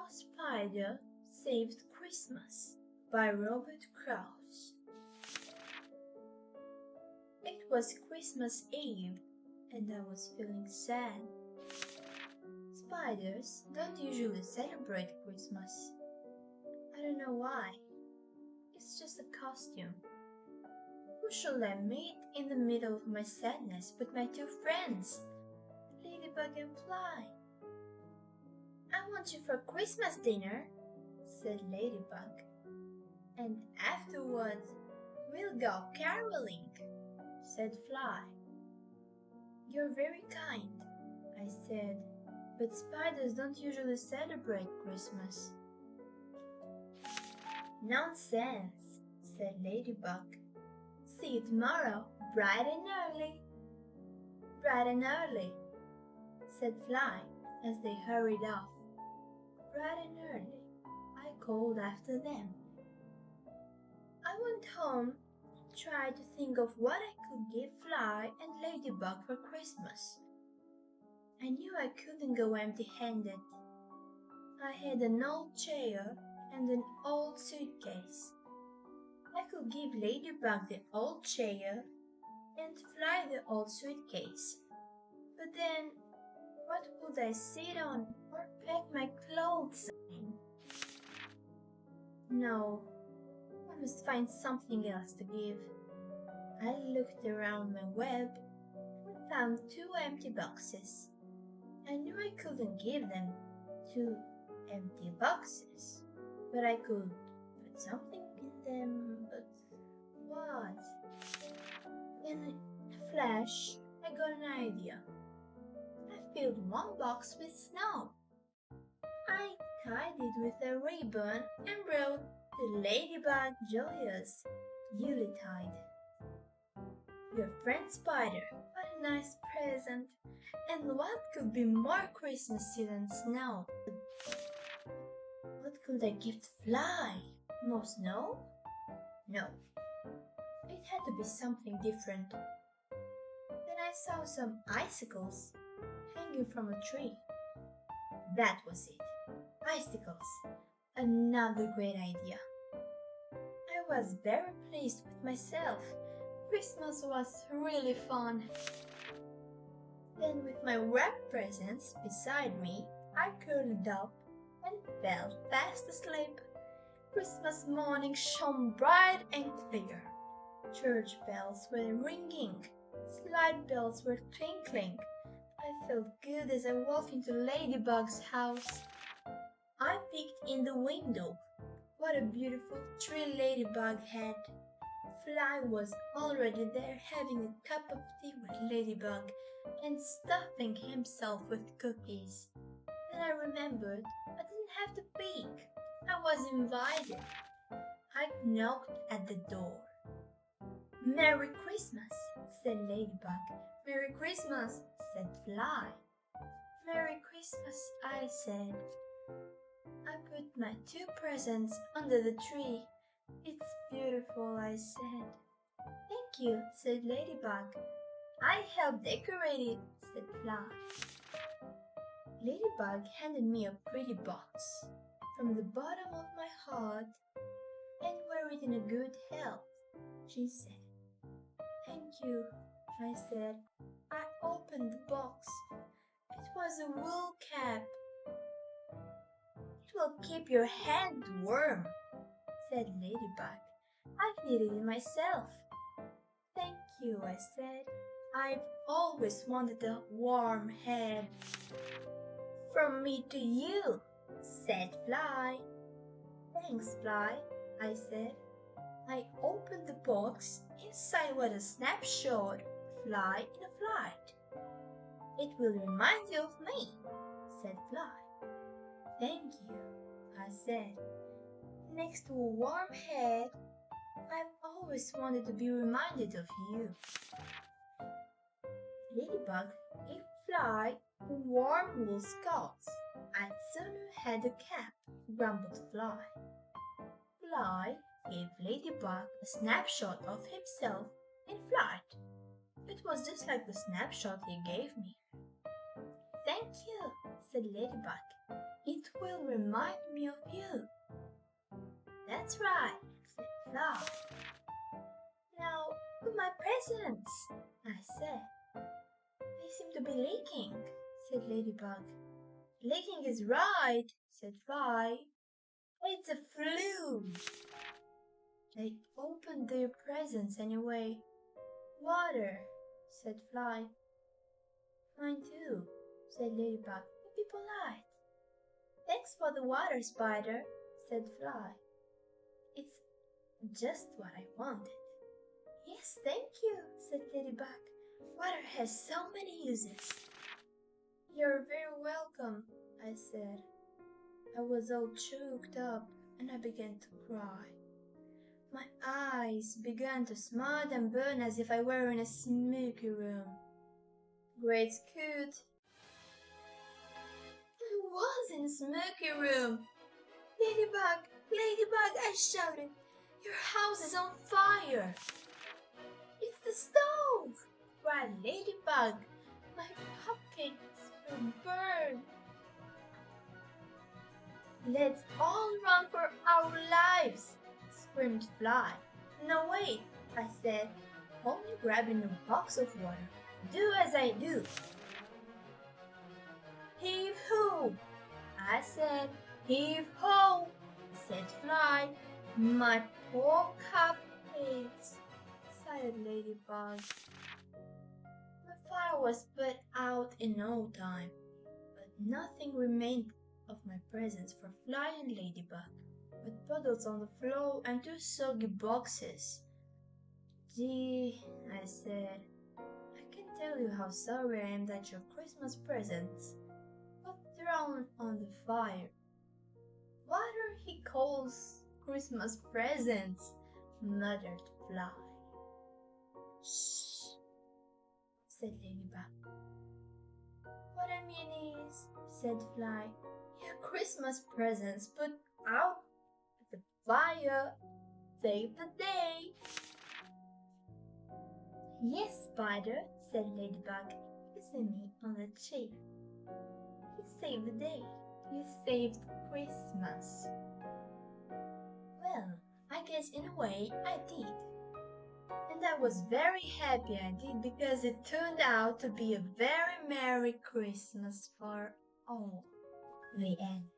How Spider Saved Christmas by Robert Kraus. It was Christmas Eve, and I was feeling sad. Spiders don't usually celebrate Christmas. I don't know why. It's just a costume. Who should I meet in the middle of my sadness but my two friends, Ladybug and Fly? I want you for Christmas dinner, said Ladybug. And afterwards, we'll go caroling, said Fly. You're very kind, I said, but spiders don't usually celebrate Christmas. Nonsense, said Ladybug. See you tomorrow, bright and early. Bright and early, said Fly as they hurried off. Bright and early, I called after them. I went home and tried to think of what I could give Fly and Ladybug for Christmas. I knew I couldn't go empty-handed. I had an old chair and an old suitcase. I could give Ladybug the old chair and Fly the old suitcase. But then, what would I sit on or pack my clothes in? No, I must find something else to give. I looked around my web and found two empty boxes. I knew I couldn't give them two empty boxes, but I could put something in them, but what? In a flash, I got an idea. I filled one box with snow. I tied it with a ribbon and wrote to Ladybug Joyous, Yuletide. Your friend Spider, what a nice present! And what could be more Christmassy than snow? What could I give to Fly? More snow? No. It had to be something different. Then I saw some icicles hanging from a tree. That was it. Icicles. Another great idea. I was very pleased with myself. Christmas was really fun. Then with my wrapped presents beside me, I curled up and fell fast asleep. Christmas morning shone bright and clear. Church bells were ringing. Slide bells were twinkling. I felt good as I walked into Ladybug's house. I peeked in the window. What a beautiful tree Ladybug had. Fly was already there having a cup of tea with Ladybug and stuffing himself with cookies. Then I remembered I didn't have to peek. I was invited. I knocked at the door. Merry Christmas, said Ladybug. Merry Christmas, said Fly. Merry Christmas, I said. I put my two presents under the tree. It's beautiful, I said. Thank you, said Ladybug. I helped decorate it, said Fly. Ladybug handed me a pretty box from the bottom of my heart. And wear it in a good health, she said. Thank you, I said. I opened the box. It was a wool cap. It will keep your hand warm, said Ladybug. I've knitted it myself. Thank you, I said. I've always wanted a warm head. From me to you, said Fly. Thanks, Fly, I said. I opened the box. Inside was a snapshot of Fly in a flight. It will remind you of me, said Fly. Thank you, I said. Next to a warm head, I've always wanted to be reminded of you. Ladybug gave Fly a warm wool scarf. I'd sooner had a cap, grumbled Fly. Fly gave Ladybug a snapshot of himself in flight. It was just like the snapshot he gave me. Thank you, said Ladybug. It will remind me of you. That's right, said Fly. Now, my presents, I said. They seem to be leaking, said Ladybug. Leaking is right, said Fly. It's a flu. They opened their presents anyway. Water, said Fly. Mine too, said Ladybug. Be polite. Thanks for the water, Spider, said Fly. It's just what I wanted. Yes, thank you, said Ladybug. Water has so many uses. You're very welcome, I said. I was all choked up and I began to cry. My eyes began to smart and burn as if I were in a smoky room. Great Scoot! I was in a smoky room. Ladybug, Ladybug, I shouted. Your house is on fire. It's the stove, cried Ladybug. My cupcakes will burn. Let's all run for our lives, screamed Fly. No, wait, I said, only grabbing a box of water. Do as I do. Heave-ho, I said. Heave-ho, said Fly. My poor cupcakes, sighed Ladybug. The fire was put out in no time, but nothing remained of my presents for Fly and Ladybug, but puddles on the floor and 2 soggy boxes. Gee, I said, I can't tell you how sorry I am that your Christmas presents got thrown on the fire. What are he calls Christmas presents? Muttered Fly. Shh, said Ladybug. What I mean is, said Fly, your Christmas presents put out the fire saved the day. Yes, Spider, said Ladybug, kissing me on the cheek. You saved the day. You saved Christmas. Well, I guess in a way I did. And I was very happy I did because it turned out to be a very Merry Christmas for all. The end.